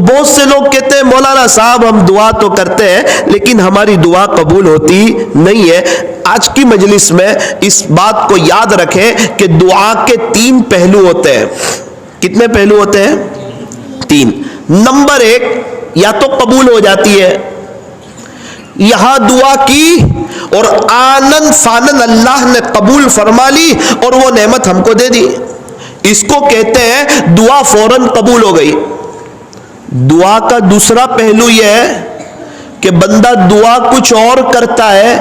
بہت سے لوگ کہتے ہیں مولانا صاحب ہم دعا تو کرتے ہیں لیکن ہماری دعا قبول ہوتی نہیں ہے. آج کی مجلس میں اس بات کو یاد رکھیں کہ دعا کے 3 پہلو ہوتے ہیں. کتنے پہلو ہوتے ہیں؟ 3. نمبر 1، یا تو قبول ہو جاتی ہے، یہاں دعا کی اور آنن فانن اللہ نے قبول فرما لی اور وہ نعمت ہم کو دے دی، اس کو کہتے ہیں دعا فوراً قبول ہو گئی. دعا کا دوسرا پہلو یہ ہے کہ بندہ دعا کچھ اور کرتا ہے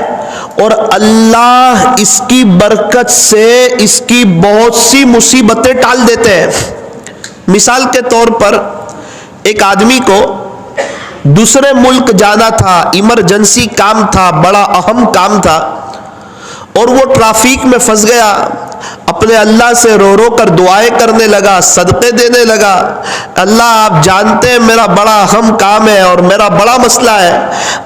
اور اللہ اس کی برکت سے اس کی بہت سی مصیبتیں ٹال دیتے ہیں. مثال کے طور پر ایک آدمی کو دوسرے ملک جانا تھا، ایمرجنسی کام تھا، بڑا اہم کام تھا، اور وہ ٹرافک میں پھنس گیا. اپنے اللہ سے رو رو کر دعائیں کرنے لگا، صدقے دینے لگا. اللہ آپ جانتے ہیں میرا بڑا اہم کام ہے اور میرا بڑا مسئلہ ہے،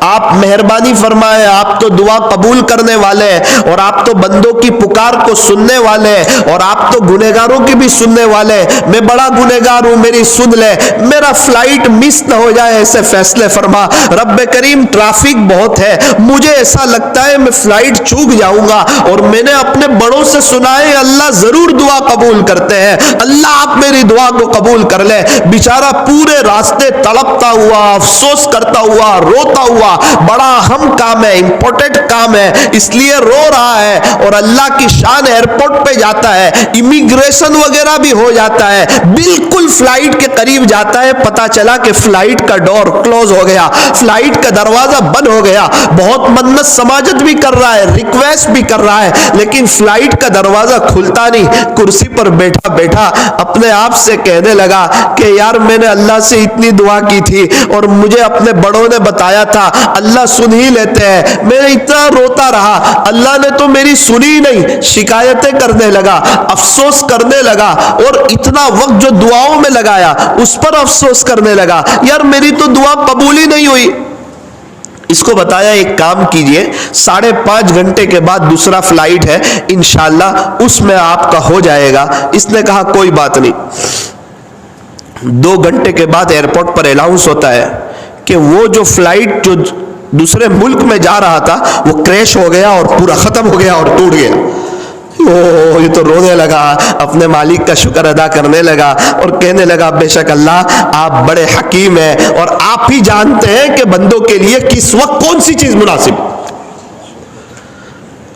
آپ مہربانی فرمائیں، آپ تو دعا قبول کرنے والے ہیں اور آپ تو بندوں کی پکار کو سننے والے ہیں اور آپ تو گنہگاروں کی بھی سننے والے ہیں. میں بڑا گنہگار ہوں، میری سن لے، میرا فلائٹ مس نہ ہو جائے، ایسے فیصلے فرما. رب کریم ٹرافک بہت ہے، مجھے ایسا لگتا ہے میں فلائٹ چوک جاؤں گا، اور میں نے اپنے بڑوں سے سنا ہے اللہ ضرور دعا قبول کرتے ہیں، اللہ آپ میری دعا کو قبول کر لے. بیچارہ پورے راستے تڑپتا ہوا، افسوس کرتا ہوا، روتا ہوا، بڑا اہم کام ہے، امپورٹنٹ کام ہے، اس لیے رو رہا ہے. اور اللہ کی شان ایئرپورٹ پہ جاتا ہے، امیگریشن وغیرہ بھی ہو جاتا ہے، بالکل فلائٹ کے قریب جاتا ہے، پتا چلا کہ فلائٹ کا ڈور کلوز ہو گیا، فلائٹ کا دروازہ بند ہو گیا. بہت منت سماجت بھی کر رہا ہے، ریکویسٹ بھی کر رہا ہے، لیکن فلائٹ کا دروازہ کھلتا نہیں. کرسی پر بیٹھا بیٹھا اپنے آپ سے کہنے لگا کہ یار میں نے اللہ سے اتنی دعا کی تھی اور مجھے اپنے بڑوں نے بتایا تھا اللہ سن ہی لیتے ہیں، میں اتنا روتا رہا، اللہ نے تو میری سنی نہیں. شکایتیں کرنے لگا، افسوس کرنے لگا، اور اتنا وقت جو دعاؤں میں لگایا اس پر افسوس کرنے لگا، یار میری تو دعا قبول ہی نہیں ہوئی. اس کو بتایا ایک کام کیجئے، 5.5 گھنٹے کے بعد دوسرا فلائٹ ہے، انشاءاللہ اس میں آپ کا ہو جائے گا. اس نے کہا کوئی بات نہیں. 2 گھنٹے کے بعد ایئرپورٹ پر الاؤنس ہوتا ہے کہ وہ جو فلائٹ جو دوسرے ملک میں جا رہا تھا وہ کریش ہو گیا اور پورا ختم ہو گیا اور ٹوٹ گیا. یہ تو رونے لگا، اپنے مالک کا شکر ادا کرنے لگا اور کہنے لگا بے شک اللہ آپ بڑے حکیم ہیں اور آپ ہی جانتے ہیں کہ بندوں کے لیے کس وقت کون سی چیز مناسب.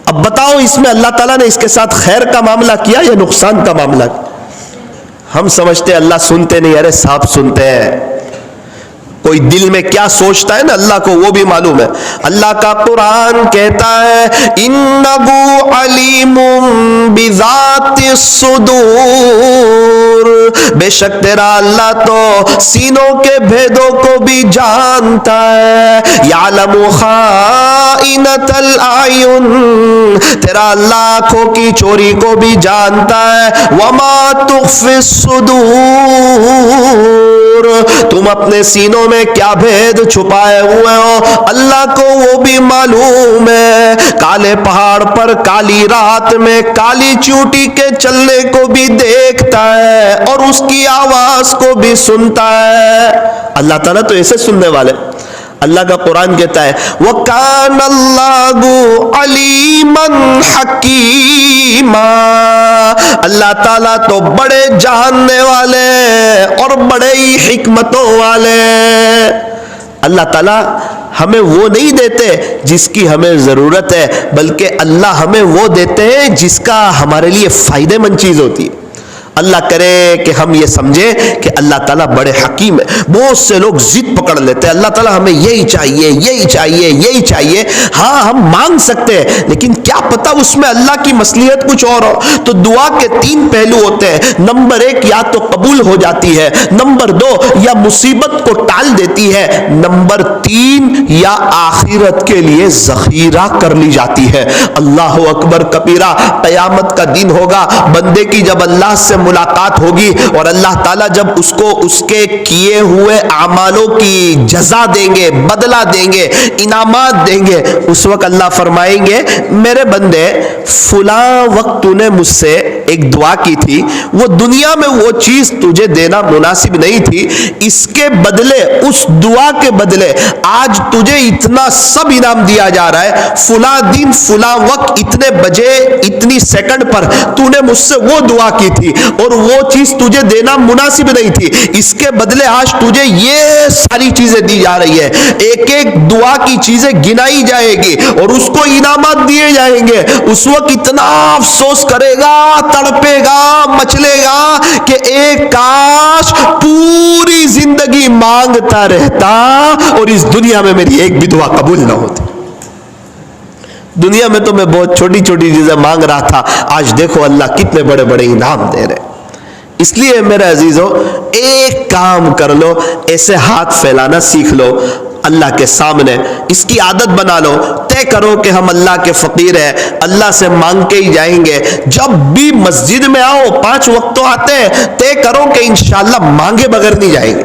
اب بتاؤ اس میں اللہ تعالیٰ نے اس کے ساتھ خیر کا معاملہ کیا یا نقصان کا معاملہ کیا؟ ہم سمجھتے اللہ سنتے نہیں، ارے صاحب سنتے ہیں. کوئی دل میں کیا سوچتا ہے نا اللہ کو وہ بھی معلوم ہے. اللہ کا قرآن کہتا ہے اِنَّهُ عَلِيمٌ بِذَاتِ الصُّدُورِ، بے شک تیرا اللہ تو سینوں کے بھیدوں کو بھی جانتا ہے. یعلم خائنۃ الْأَعْیُنِ، تیرا اللہ آنکھوں کی چوری کو بھی جانتا ہے. وَمَا تُخْفِي الصُّدُورِ، تم اپنے سینوں میں کیا بھید چھپائے ہوئے ہو اللہ کو وہ بھی معلوم ہے. کالے پہاڑ پر کالی رات میں کالی چیونٹی کے چلنے کو بھی دیکھتا ہے اور اس کی آواز کو بھی سنتا ہے. اللہ تعالیٰ تو ایسے سننے والے. اللہ کا قرآن کہتا ہے وَكَانَ اللَّهُ عَلِيمًا حَكِيمًا، اللہ تعالیٰ تو بڑے جاننے والے اور بڑے ہی حکمتوں والے. اللہ تعالیٰ ہمیں وہ نہیں دیتے جس کی ہمیں ضرورت ہے، بلکہ اللہ ہمیں وہ دیتے ہیں جس کا ہمارے لیے فائدہ مند چیز ہوتی ہے. اللہ کرے کہ ہم یہ سمجھیں کہ اللہ تعالیٰ بڑے حکیم ہے. بہت سے لوگ ضد پکڑ لیتے ہیں اللہ تعالیٰ ہمیں یہی چاہیے یہی چاہیے یہی چاہیے. ہاں ہم مانگ سکتے ہیں لیکن کیا پتہ اس میں اللہ کی مصلحت کچھ اور ہو. تو دعا کے 3 پہلو ہوتے ہیں. نمبر 1 یا تو قبول ہو جاتی ہے، نمبر 2 یا مصیبت کو ٹال دیتی ہے، نمبر 3 یا آخرت کے لیے ذخیرہ کر لی جاتی ہے. اللہ اکبر کبیرہ. قیامت کا دن ہوگا، بندے کی جب اللہ سے ملاقات ہوگی اور اللہ تعالیٰ جب اس کو اس کے کیے ہوئے اعمالوں کی جزا دیں گے، بدلہ دیں گے، انعامات دیں گے، اس وقت اللہ فرمائیں گے میرے بندے فلاں وقت تو نے مجھ سے ایک دعا کی تھی، وہ دنیا میں وہ چیز تجھے دینا مناسب نہیں تھی، اس کے بدلے، اس دعا کے بدلے آج تجھے اتنا سب انعام دیا جا رہا ہے، فلاں دن فلاں وقت اتنے بجے اتنی سیکنڈ پر تو نے مجھ سے وہ دعا کی تھی اور وہ چیز تجھے دینا مناسب نہیں تھی، اس کے بدلے آج تجھے یہ ساری چیزیں دی جا رہی ہے، ایک ایک دعا کی چیزیں گنائی جائے گی اور اس کو انعامات دیے جائیں گے۔ اس وقت اتنا افسوس کرے گا، تڑپے گا، مچلے گا کہ ایک کاش پوری زندگی مانگتا رہتا اور اس دنیا میں میری ایک بھی دعا قبول نہ ہوتی۔ دنیا میں تو میں بہت چھوٹی چھوٹی چیزیں مانگ رہا تھا، آج دیکھو اللہ کتنے بڑے بڑے انعام دے رہے۔ اس لیے میرے عزیزو، ایک کام کر لو، ایسے ہاتھ پھیلانا سیکھ لو اللہ کے سامنے، اس کی عادت بنا لو، طے کرو کہ ہم اللہ کے فقیر ہیں، اللہ سے مانگ کے ہی جائیں گے۔ جب بھی مسجد میں آؤ، 5 وقت تو آتے ہیں، طے کرو کہ انشاءاللہ مانگے بغیر نہیں جائیں گے۔